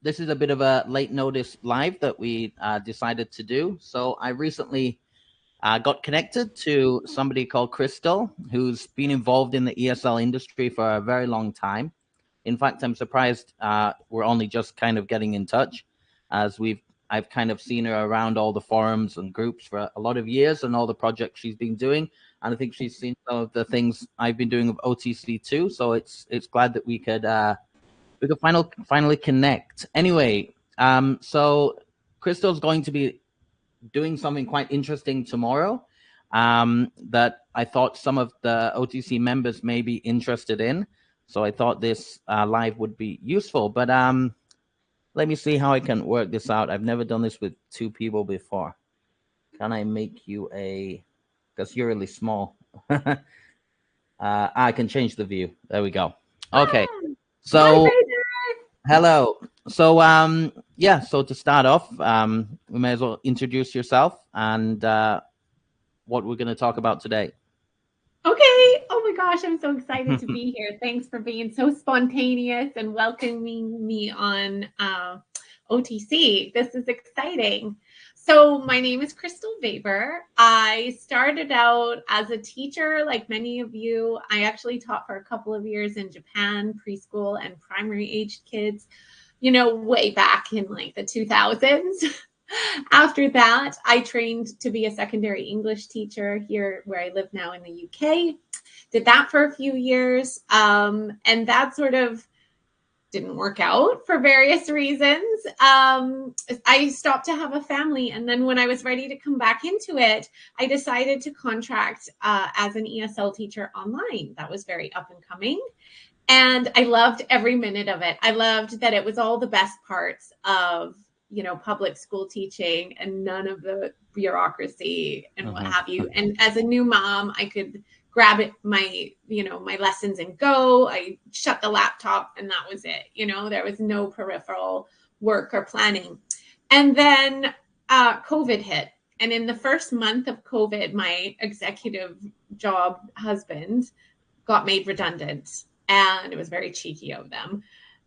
this is a bit of a late notice live that we decided to do. So I recently got connected to somebody called Crystal, who's been involved in the ESL industry for a very long time. In fact, I'm surprised we're only just kind of getting in touch, as I've kind of seen her around all the forums and groups for a lot of years and all the projects she's been doing. And I think she's seen some of the things I've been doing with OTC too. So it's glad that we could finally connect. Anyway, so Crystal's going to be doing something quite interesting tomorrow that I thought some of the OTC members may be interested in. So I thought this live would be useful. But let me see how I can work this out. I've never done this with two people before. Can I make you because you're really small. I can change the view. There we go. Okay. So hello. So yeah, so to start off, we may as well introduce yourself and what we're going to talk about today. Okay. Oh my gosh, I'm so excited to be here. Thanks for being so spontaneous and welcoming me on OTC. This is exciting. So my name is Crystal Weber. I started out as a teacher, like many of you. I actually taught for a couple of years in Japan, preschool and primary aged kids, way back in like the 2000s. After that, I trained to be a secondary English teacher here where I live now in the UK. Did that for a few years. And that sort of didn't work out for various reasons. I stopped to have a family. And then when I was ready to come back into it, I decided to contract as an ESL teacher online. That was very up and coming. And I loved every minute of it. I loved that it was all the best parts of public school teaching and none of the bureaucracy and what have you. And as a new mom, I could grab my lessons and go. I shut the laptop and that was it. There was no peripheral work or planning. And then COVID hit. And in the first month of COVID, my executive job husband got made redundant. And it was very cheeky of them.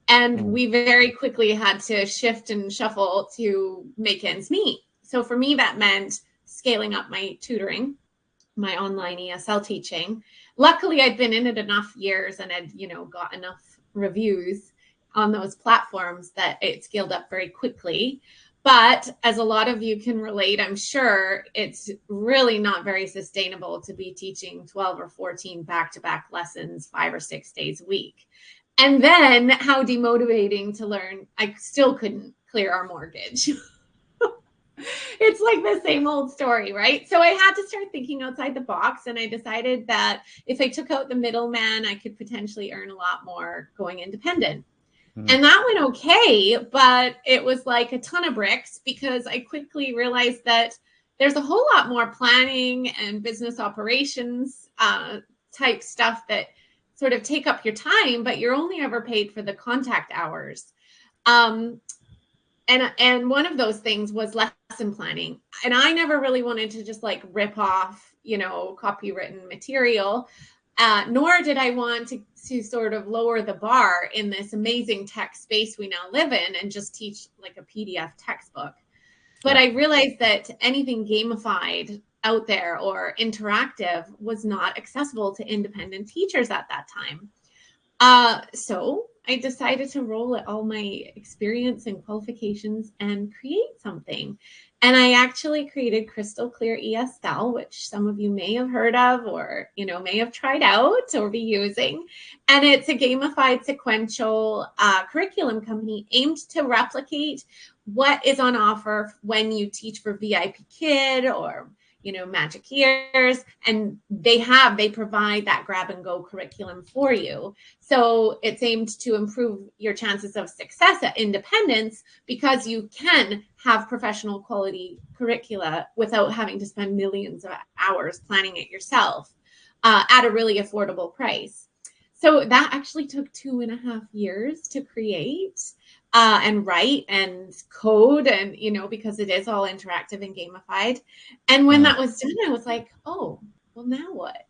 And we very quickly had to shift and shuffle to make ends meet. So for me, that meant scaling up my tutoring, my online ESL teaching. Luckily, I'd been in it enough years and had, got enough reviews on those platforms that it scaled up very quickly. But as a lot of you can relate, I'm sure it's really not very sustainable to be teaching 12 or 14 back-to-back lessons 5 or 6 days a week. And then how demotivating to learn. I still couldn't clear our mortgage. It's like the same old story, right? So I had to start thinking outside the box. And I decided that if I took out the middleman, I could potentially earn a lot more going independent. And that went okay, but it was like a ton of bricks because I quickly realized that there's a whole lot more planning and business operations type stuff that sort of take up your time, but you're only ever paid for the contact hours. And one of those things was lesson planning. And I never really wanted to just like rip off, copywritten material, nor did I want to sort of lower the bar in this amazing tech space we now live in and just teach like a PDF textbook. But I realized that anything gamified out there or interactive was not accessible to independent teachers at that time. So I decided to roll all my experience and qualifications and create something. And I actually created Crystal Clear Esl, which some of you may have heard of or, may have tried out or be using. And it's a gamified sequential curriculum company aimed to replicate what is on offer when you teach for VIP Kid or Magic Years, and they provide that grab and go curriculum for you. So it's aimed to improve your chances of success at independence because you can have professional quality curricula without having to spend millions of hours planning it yourself at a really affordable price. So that actually took 2.5 years to create. And write and code and, because it is all interactive and gamified. And when that was done, I was like, oh, well, now what?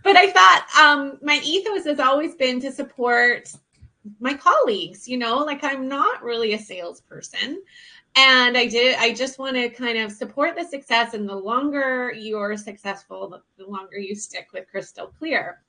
But I thought my ethos has always been to support my colleagues, like I'm not really a salesperson. And I just want to kind of support the success. And the longer you're successful, the longer you stick with Crystal Clear.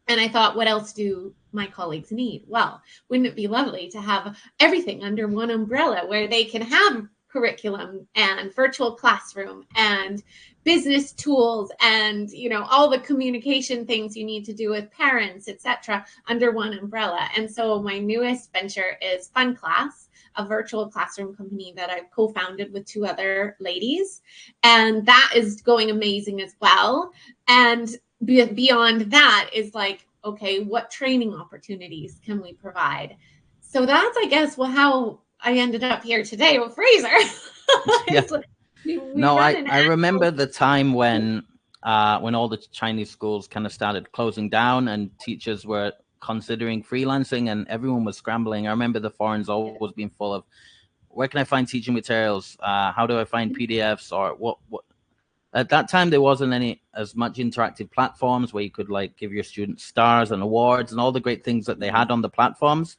And I thought, what else do my colleagues need? Well, wouldn't it be lovely to have everything under one umbrella where they can have curriculum and virtual classroom and business tools and all the communication things you need to do with parents, etc., under one umbrella. And so my newest venture is FunClass, a virtual classroom company that I've co-founded with two other ladies, and that is going amazing as well. And beyond that is like, okay, what training opportunities can we provide? So that's, I guess, how I ended up here today with Fraser. Yeah. No, I remember the time when all the Chinese schools kind of started closing down and teachers were considering freelancing and everyone was scrambling. I remember the forums always being full of, where can I find teaching materials? How do I find PDFs? Or what? At that time, there wasn't as much interactive platforms where you could like give your students stars and awards and all the great things that they had on the platforms.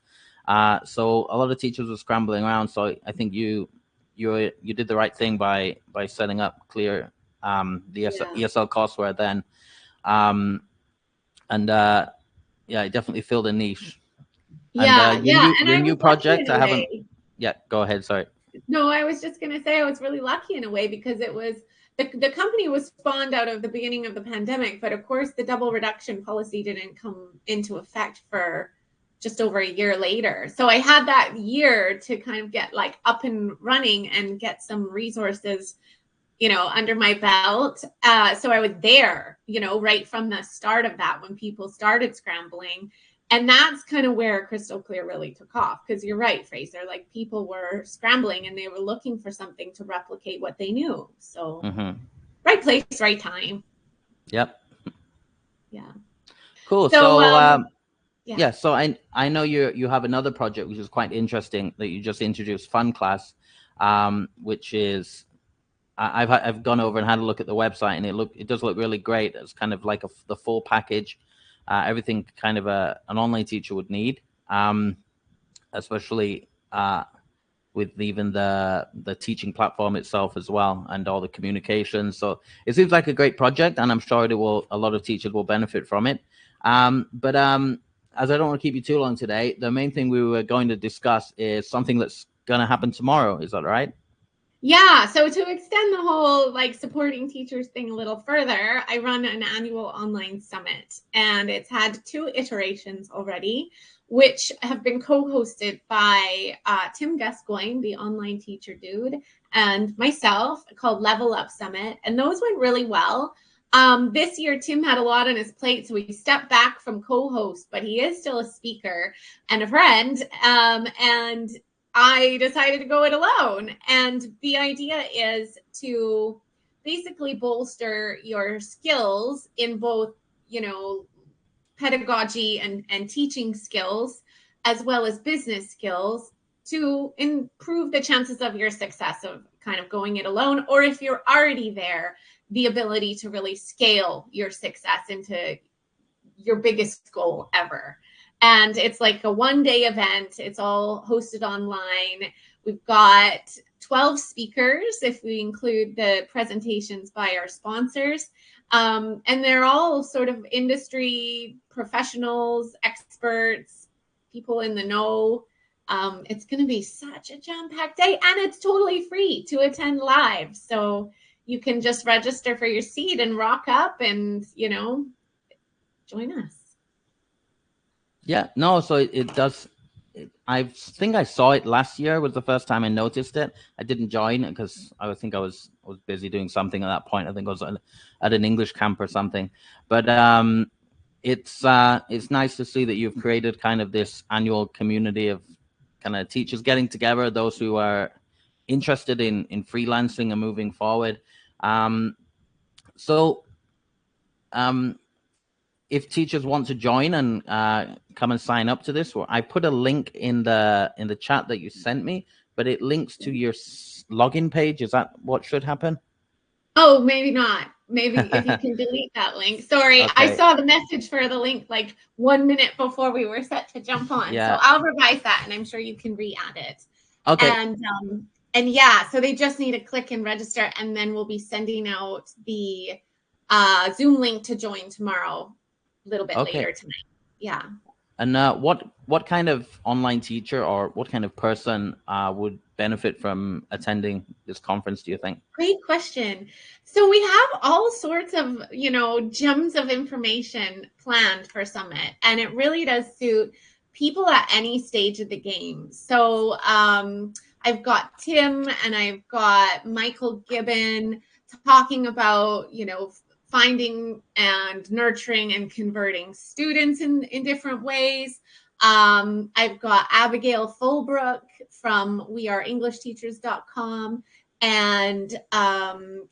So a lot of teachers were scrambling around. So I think you did the right thing by setting up Clear, the ESL courseware then, it definitely filled a niche. And your new project, I haven't. Yeah, go ahead. Sorry. No, I was just going to say I was really lucky in a way because it was the company was spawned out of the beginning of the pandemic, but of course the double reduction policy didn't come into effect for just over a year later. So I had that year to kind of get like up and running and get some resources, under my belt. So I was there, right from the start of that when people started scrambling. And that's kind of where Crystal Clear really took off. Because you're right, Fraser, like people were scrambling and they were looking for something to replicate what they knew. So right place, right time. Yep. Yeah. Cool. So so I know you have another project which is quite interesting that you just introduced, FunClass, which is I've gone over and had a look at the website, and it does look really great. It's kind of like the full package, everything kind of an online teacher would need, especially with even the teaching platform itself as well, and all the communication. So it seems like a great project, and I'm sure a lot of teachers will benefit from it. But as I don't want to keep you too long today, the main thing we were going to discuss is something that's going to happen tomorrow. Is that right? Yeah. So to extend the whole like supporting teachers thing a little further, I run an annual online summit, and it's had 2 iterations already, which have been co-hosted by Tim Gascoigne, the online teacher dude, and myself, called Level Up Summit. And those went really well. This year, Tim had a lot on his plate, so he stepped back from co-host, but he is still a speaker and a friend. And I decided to go it alone. And the idea is to basically bolster your skills in both, pedagogy and teaching skills, as well as business skills, to improve the chances of your success of kind of going it alone. Or if you're already there, the ability to really scale your success into your biggest goal ever. And it's like a 1-day event. It's all hosted online. We've got 12 speakers, if we include the presentations by our sponsors. And they're all sort of industry professionals, experts, people in the know. It's going to be such a jam-packed day, and it's totally free to attend live. So you can just register for your seat and rock up and, join us. Yeah, no, so it does. I think I saw it last year was the first time I noticed it. I didn't join it because I think I was busy doing something at that point. I think I was at an English camp or something. But it's nice to see that you've created kind of this annual community of kind of teachers getting together, those who are interested in freelancing and moving forward. If teachers want to join and come and sign up to this, I put a link in the chat that you sent me, but it links to your login page. Is that what should happen? Oh, maybe not. Maybe if you can delete that link. Sorry, I Okay. saw the message for the link like 1 minute before we were set to jump on. Yeah. So I'll revise that, and I'm sure you can re-add it. Okay. And yeah, so they just need to click and register, and then we'll be sending out the Zoom link to join tomorrow, a little bit later tonight. Yeah. And what kind of online teacher or what kind of person would benefit from attending this conference, do you think? Great question. So we have all sorts of, gems of information planned for Summit, and it really does suit people at any stage of the game. So I've got Tim and I've got Michael Gibbon talking about, finding and nurturing and converting students in different ways. I've got Abigail Fulbrook from weareenglishteachers.com and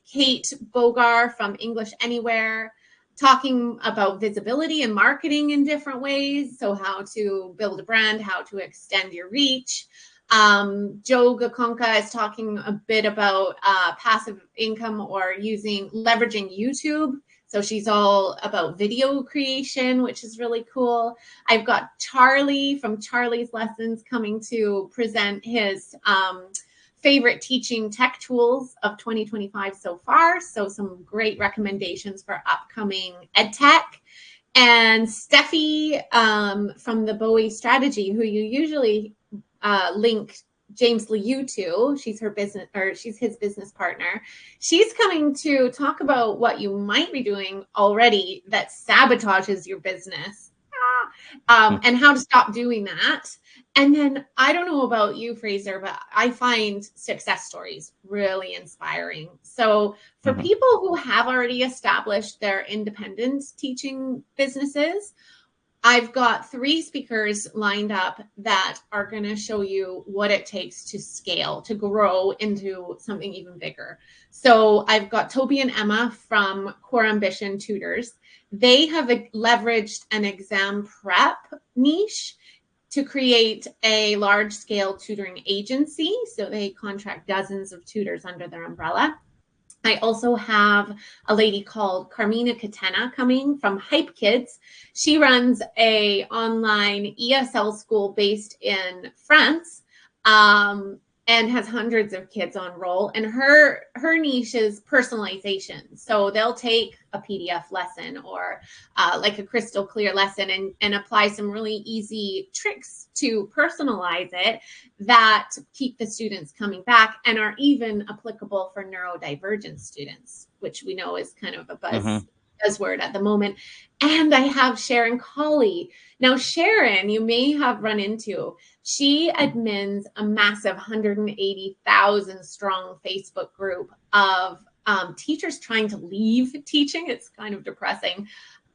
Kate Bogar from English Anywhere, talking about visibility and marketing in different ways. So how to build a brand, how to extend your reach. Joe Gakonka is talking a bit about passive income or leveraging YouTube. So she's all about video creation, which is really cool. I've got Charlie from Charlie's Lessons coming to present his favorite teaching tech tools of 2025 so far. So some great recommendations for upcoming ed tech. And Steffi from the Bowie Strategy, who you usually link James Liu to. She's his business partner. She's coming to talk about what you might be doing already that sabotages your business, and how to stop doing that. And then I don't know about you, Fraser, but I find success stories really inspiring. So for people who have already established their independent teaching businesses, I've got 3 speakers lined up that are going to show you what it takes to scale, to grow into something even bigger. So I've got Toby and Emma from Core Ambition Tutors. They have leveraged an exam prep niche to create a large-scale tutoring agency. So they contract dozens of tutors under their umbrella. I also have a lady called Carmina Catena coming from Hype Kids. She runs a online ESL school based in France, and has hundreds of kids on roll. And her niche is personalization. So they'll take a PDF lesson or like a Crystal Clear lesson and apply some really easy tricks to personalize it that keep the students coming back and are even applicable for neurodivergent students, which we know is kind of a buzzword at the moment. And I have Sharon Colley. Now, Sharon, you may have run into, she admins a massive 180,000 strong Facebook group of teachers trying to leave teaching. It's kind of depressing.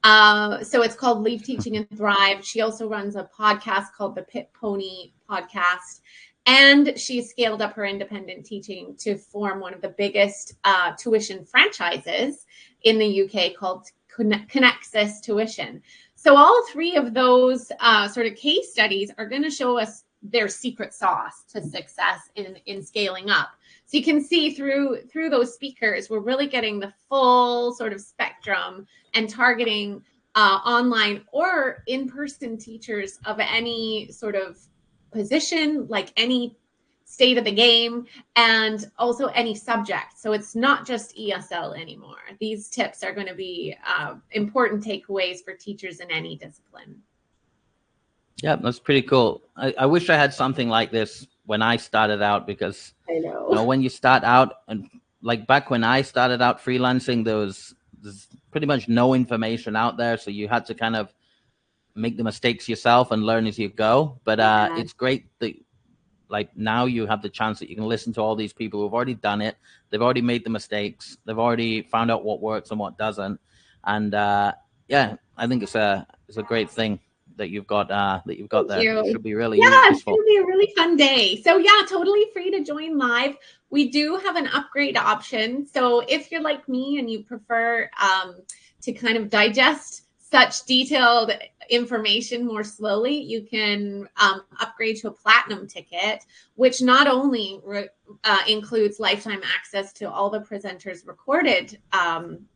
So it's called Leave Teaching and Thrive. She also runs a podcast called the Pit Pony Podcast. And she scaled up her independent teaching to form one of the biggest tuition franchises in the UK called Connexus Tuition. So all 3 of those sort of case studies are going to show us their secret sauce to success in scaling up. So you can see through those speakers, we're really getting the full sort of spectrum and targeting online or in-person teachers of any sort of position, like any state of the game, and also any subject. So it's not just ESL anymore. These tips are going to be important takeaways for teachers in any discipline. Yeah, that's pretty cool. I wish I had something like this when I started out, because I know. When you start out, and like back when I started out freelancing, there's pretty much no information out there. So you had to kind of make the mistakes yourself and learn as you go. But it's great that like now you have the chance that you can listen to all these people who've already done it. They've already made the mistakes. They've already found out what works and what doesn't. And yeah, I think it's a great thing that you've got there. It should be really useful. It's going to be a really fun day. So yeah, totally free to join live. We do have an upgrade option. So if you're like me and you prefer to kind of digest such detailed information more slowly, you can upgrade to a platinum ticket, which not only includes lifetime access to all the presenters' recorded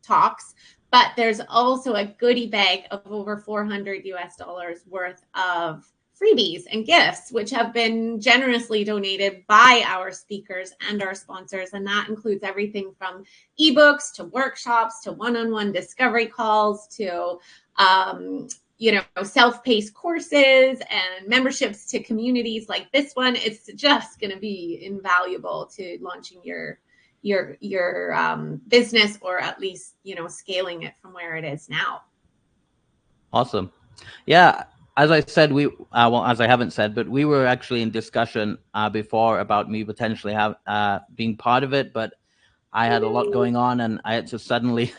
talks, but there's also a goodie bag of over $400 worth of freebies and gifts, which have been generously donated by our speakers and our sponsors. And that includes everything from ebooks to workshops to one-on-one discovery calls to self-paced courses and memberships to communities like this one. It's just going to be invaluable to launching your business, or at least scaling it from where it is now. Awesome. Yeah, as I said, as I haven't said, but we were actually in discussion before about me potentially being part of it, but I had a lot going on, and I had to suddenly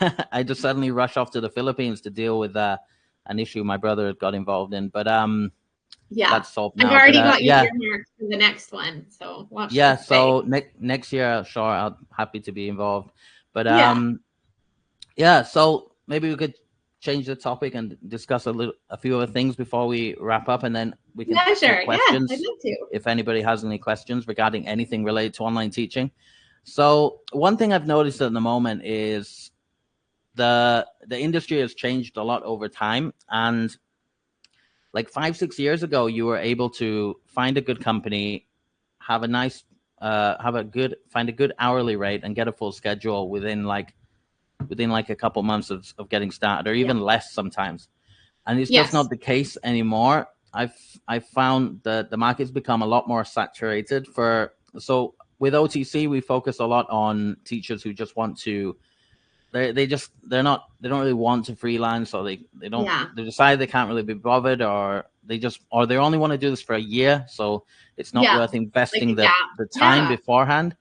rush off to the Philippines to deal with an issue my brother had got involved in. But that's solved now. I've already got you earmarked for the next one, so watch. Yeah, so next year, sure, I'm happy to be involved. But so maybe we could change the topic and discuss a few other things before we wrap up, and then we can take questions. I'd love to. If anybody has any questions regarding anything related to online teaching. So one thing I've noticed at the moment is the industry has changed a lot over time, and like 5-6 years ago, you were able to find a good company, have a nice find a good hourly rate and get a full schedule within like a couple months of getting started, or even less sometimes. And it's just not the case anymore. I've found that the market's become a lot more saturated so with OTC, we focus a lot on teachers who just want to, they don't really want to freelance, or they decide they can't really be bothered, or they only want to do this for a year. So it's not worth investing the time beforehand.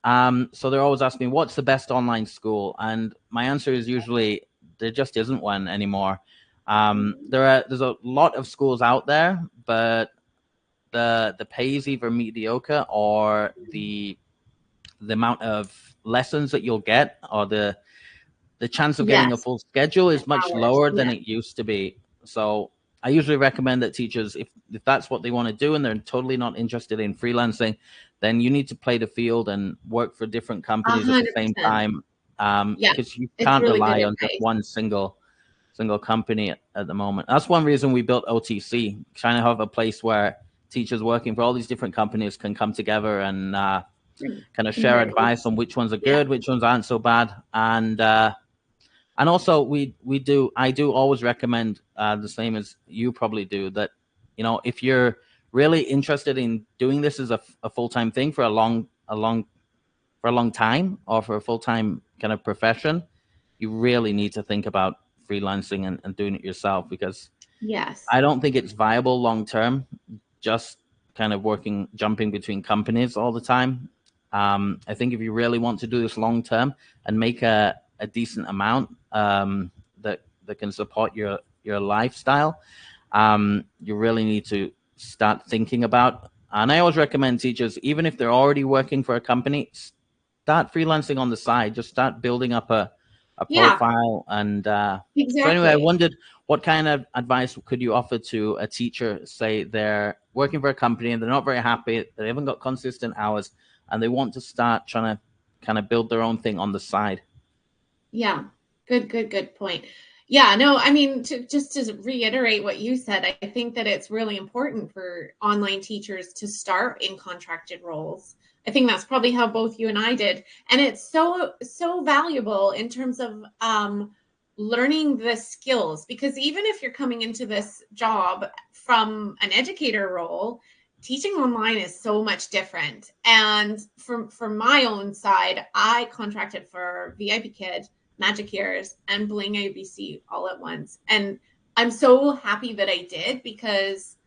So they're always asking me, what's the best online school? And my answer is usually there just isn't one anymore. There's a lot of schools out there, but the pay is either mediocre, or the amount of lessons that you'll get, or the chance of getting a full schedule is much lower than it used to be. So I usually recommend that teachers, if that's what they want to do and they're totally not interested in freelancing, then you need to play the field and work for different companies 100%. At the same time, because you can't really rely on just one single company at the moment. That's one reason we built OTC, trying to have a place where teachers working for all these different companies can come together and kind of share advice on which ones are good, which ones aren't so bad. And also I do always recommend the same as you probably do, that if you're really interested in doing this as a full-time thing for a long time, or for a full-time kind of profession, you really need to think about freelancing and doing it yourself, because I don't think it's viable long term, just kind of jumping between companies all the time. I think if you really want to do this long term and make a decent amount that can support your lifestyle, you really need to start thinking about. And I always recommend teachers, even if they're already working for a company, start freelancing on the side. Just start building up a profile. And so anyway, I wondered, what kind of advice could you offer to a teacher, say they're working for a company and they're not very happy, they haven't got consistent hours, and they want to start trying to kind of build their own thing on the side? Yeah, good point. Yeah, no, I mean, just to reiterate what you said, I think that it's really important for online teachers to start in contracted roles. I think that's probably how both you and I did. And it's so valuable in terms of learning the skills, because even if you're coming into this job from an educator role, teaching online is so much different. And from my own side, I contracted for VIP Kid, Magic Ears, and Bling ABC all at once. And I'm so happy that I did, because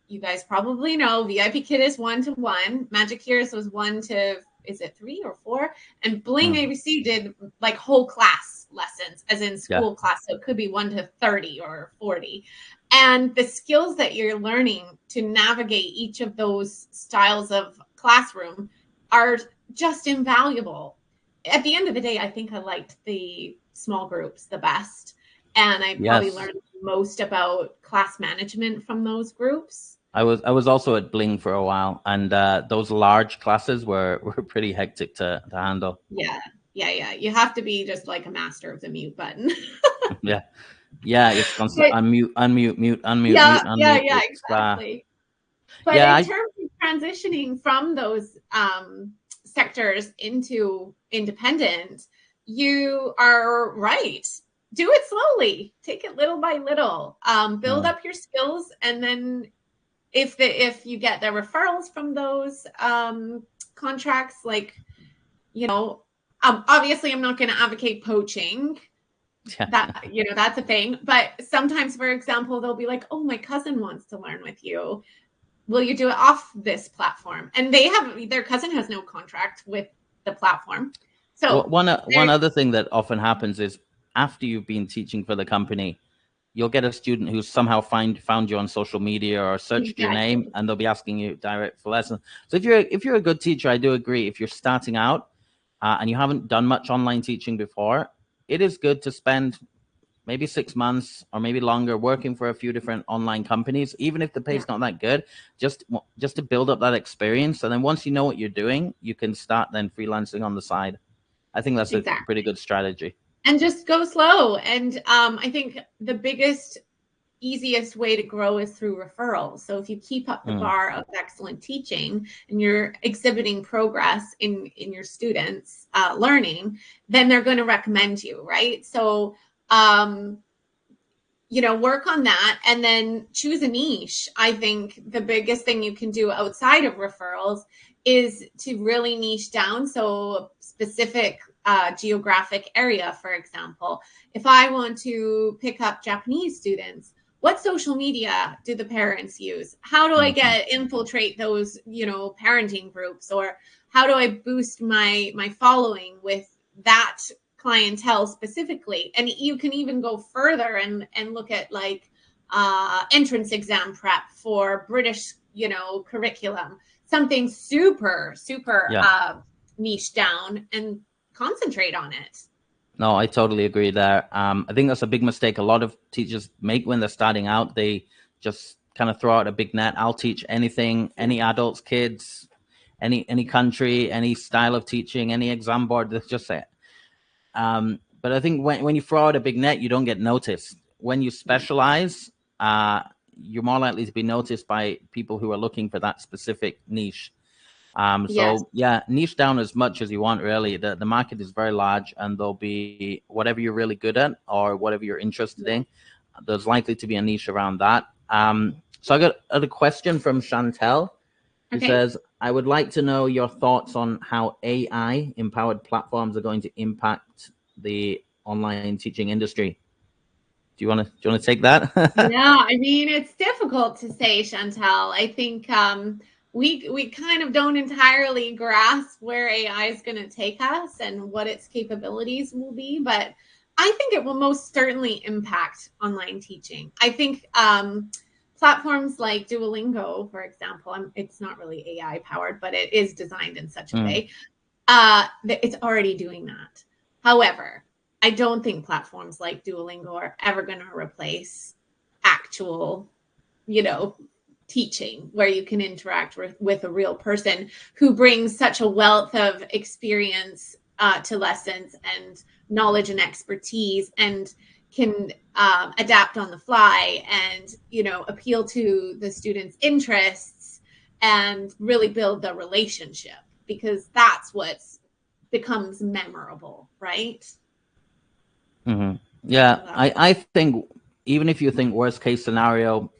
you guys probably know VIP Kid is 1-to-1. Magic Ears was 1 to, is it 3 or 4? And Bling ABC did like whole class lessons, as in school class. So it could be 1 to 30 or 40. And the skills that you're learning to navigate each of those styles of classroom are just invaluable. At the end of the day, I think I liked the small groups the best. And I probably Yes. learned most about class management from those groups. I was also at Bling for a while, and those large classes were pretty hectic to handle. Yeah. Yeah. You have to be just like a master of the mute button. Yeah, yeah, it's constant But unmute, unmute, mute, unmute, yeah, mute, unmute. It's exactly. But yeah, in I terms of transitioning from those sectors into independent, you are right. Do it slowly. Take it little by little. Build mm, up your skills, and then if you get the referrals from those contracts, like obviously, I'm not going to advocate poaching. yeah. That's a thing. But sometimes, for example, they'll be like, "Oh, my cousin wants to learn with you. Will you do it off this platform?" And their cousin has no contract with the platform. Well, So one other thing that often happens is after you've been teaching for the company, you'll get a student who's somehow found you on social media or searched your name, exactly. and they'll be asking you direct for lessons. So if you're a good teacher, I do agree. If you're starting out and you haven't done much online teaching before, it is good to spend maybe 6 months or maybe longer working for a few different online companies, even if the Yeah, pay's not that good, just to build up that experience. And then once you know what you're doing, you can start then freelancing on the side. I think that's a pretty exactly. good strategy. And just go slow. And I think the biggest easiest way to grow is through referrals. So if you keep up the Mm, bar of excellent teaching and you're exhibiting progress in your students learning, then they're going to recommend you, right? So um, work on that and then choose a niche. I think the biggest thing you can do outside of referrals is to really niche down. So specific geographic area, for example, if I want to pick up Japanese students, what social media do the parents use? How do I mhm. get infiltrate those, parenting groups, or how do I boost my following with that clientele specifically? And you can even go further and look at like entrance exam prep for British curriculum, something super Yeah. niche down, and concentrate on it. No, I totally agree there. I think that's a big mistake a lot of teachers make when they're starting out. They just kind of throw out a big net. I'll teach anything, Yeah. any adults, kids, any country, any style of teaching, any exam board. That's just it. But I think when you throw out a big net, you don't get noticed. When you Yeah. specialize, uh, you're more likely to be noticed by people who are looking for that specific niche. Yes. So yeah, niche down as much as you want. Really, the market is very large, and there'll be whatever you're really good at or whatever you're interested Yeah. in. There's likely to be a niche around that. So I got a question from Chantel, who Okay. says, "I would like to know your thoughts on how AI empowered platforms are going to impact the online teaching industry." Do you want to take that? Yeah, I mean, it's difficult to say, Chantel. I think we kind of don't entirely grasp where AI is going to take us and what its capabilities will be, but I think it will most certainly impact online teaching. I think platforms like Duolingo, for example, it's not really AI powered, but it is designed in such a Mm, way it's already doing that. However, I don't think platforms like Duolingo are ever going to replace actual, you know, teaching where you can interact with a real person who brings such a wealth of experience to lessons and knowledge and expertise, and can adapt on the fly and appeal to the students' interests and really build the relationship, because that's what's becomes memorable, right? hmm Yeah, So I think even if you think worst case scenario,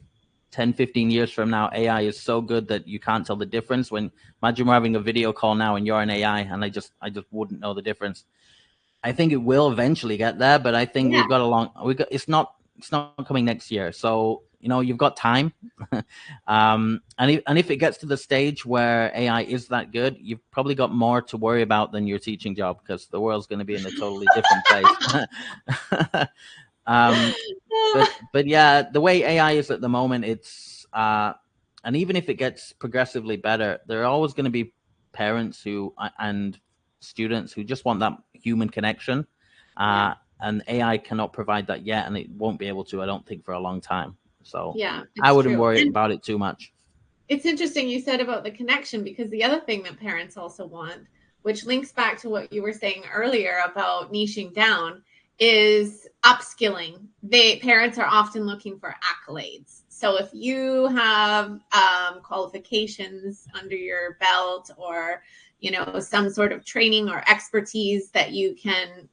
10, 15 years from now, AI is so good that you can't tell the difference. When imagine we're having a video call now and you're an AI, and I just wouldn't know the difference. I think it will eventually get there, but I think yeah, it's not coming next year. So you've got time. And if it gets to the stage where AI is that good, you've probably got more to worry about than your teaching job, because the world's going to be in a totally different place. um, but yeah, the way AI is at the moment, and even if it gets progressively better, there are always going to be parents who and students who just want that human connection. yeah, and AI cannot provide that yet, and it won't be able to, I don't think, for a long time. So Yeah, I it's wouldn't true. worry And about it too much. it's interesting you said about the connection, because the other thing that parents also want, which links back to what you were saying earlier about niching down, is upskilling. Parents are often looking for accolades. So if you have qualifications under your belt, or some sort of training or expertise that you can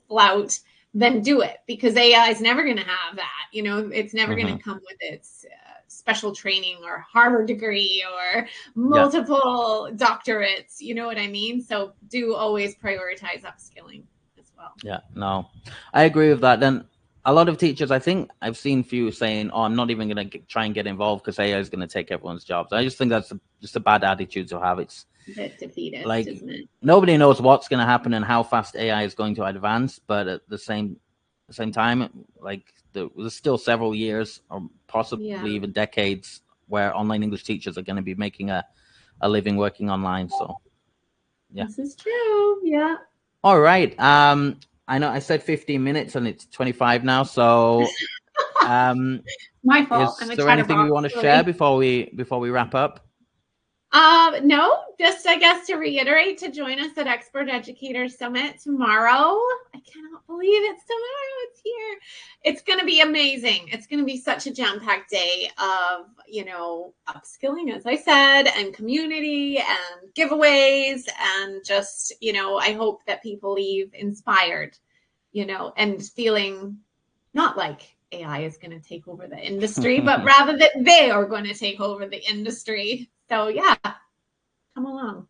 flout, then do it, because AI is never going to have that. It's never going to come with its special training or Harvard degree or multiple doctorates. You know what I mean? So do always prioritize upskilling as well. Yeah, no, I agree with that. Then a lot of teachers, I think I've seen few saying, "Oh, I'm not even going to try and get involved because AI is going to take everyone's jobs." I just think that's just a bad attitude to have. It's a bit defeatist, like, isn't it? Nobody knows what's going to happen and how fast AI is going to advance, but at the same time, like there's still several years or possibly even decades where online English teachers are going to be making a living working online. So yeah, this is true. Yeah. All right. I know I said 15 minutes and it's 25 now. So my fault. I'm is a there anything you chatterbox. want to Sorry. share before we wrap up? No, just I guess to reiterate, to join us at Expert Educator Summit tomorrow. I cannot believe it's tomorrow. It's here. It's going to be amazing. It's going to be such a jam-packed day of, upskilling, as I said, and community and giveaways, and just, I hope that people leave inspired, and feeling not like AI is going to take over the industry, but rather that they are going to take over the industry. So yeah, come along.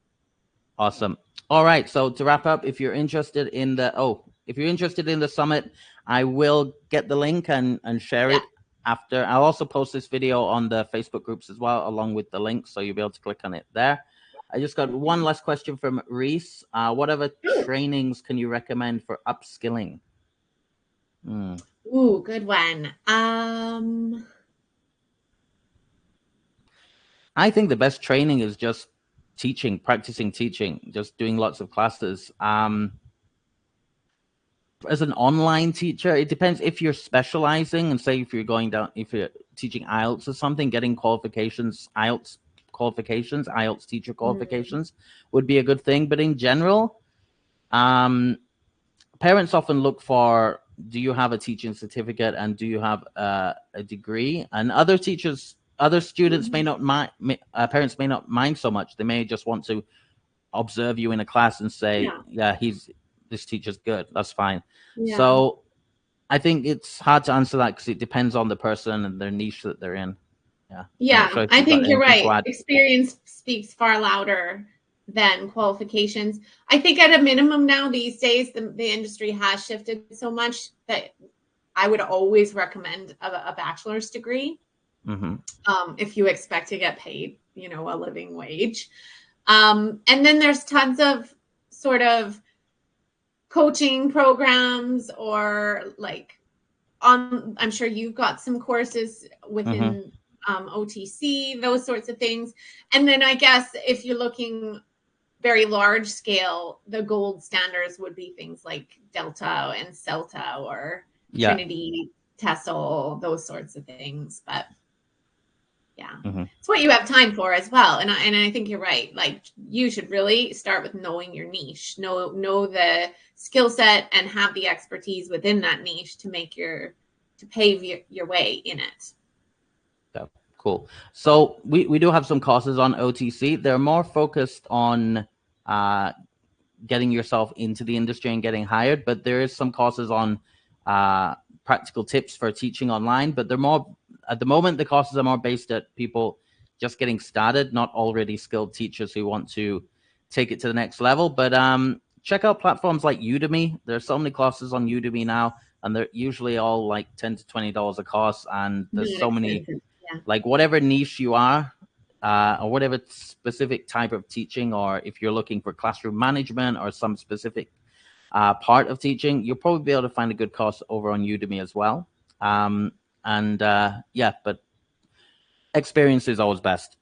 Awesome. All right. So to wrap up, if you're interested in the summit, I will get the link and share it after. I'll also post this video on the Facebook groups as well, along with the link, so you'll be able to click on it there. I just got one last question from Reese. What other trainings can you recommend for upskilling? Ooh, good one. I think the best training is just practicing teaching, just doing lots of classes. As an online teacher, it depends if you're specializing, and say if you're teaching IELTS or something, getting IELTS teacher qualifications would be a good thing. But in general, parents often look for, do you have a teaching certificate and do you have a degree? And other students may not mind, parents may not mind so much. They may just want to observe you in a class and say, this teacher's good, that's fine. So I think it's hard to answer that because it depends on the person and their niche that they're in. I think you're right. Experience speaks far louder than qualifications. I think at a minimum now these days, the industry has shifted so much that I would always recommend a bachelor's degree if you expect to get paid, a living wage. And then there's tons of sort of coaching programs, or I'm sure you've got some courses within OTC, those sorts of things. And then I guess if you're looking very large scale, the gold standards would be things like Delta and CELTA or Trinity, TESOL, those sorts of things. But it's what you have time for as well. And I think you're right. Like, you should really start with knowing your niche, know the skill set, and have the expertise within that niche to pave your way in it. Yeah, cool. So we do have some courses on OTC. They're more focused on getting yourself into the industry and getting hired, but there is some courses on practical tips for teaching online, but they're more, at the moment, the courses are more based at people just getting started, not already skilled teachers who want to take it to the next level. But check out platforms like Udemy. There's so many classes on Udemy now, and they're usually all like $10 to $20 a course. And there's so many, like whatever niche you are, or whatever specific type of teaching, or if you're looking for classroom management or some specific part of teaching, you'll probably be able to find a good course over on Udemy as well. But experience is always best.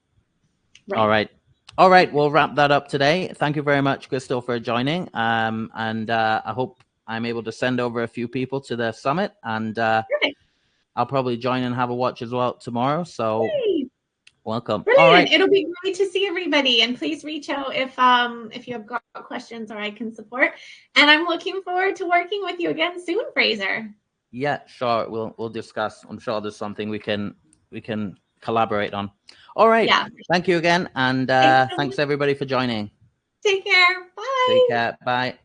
Right. All right. We'll wrap that up today. Thank you very much, Crystal, for joining. And I hope I'm able to send over a few people to the summit, and Perfect. I'll probably join and have a watch as well tomorrow. So Yay. welcome. Brilliant. All right. It'll be great to see everybody, and please reach out if you have got questions or I can support. And I'm looking forward to working with you again soon, Fraser. Yeah, sure. We'll discuss. I'm sure there's something we can collaborate on. All right. Yeah. Thank you again, and Thanks so thanks much. everybody for joining. Take care. Take Bye. care. Bye.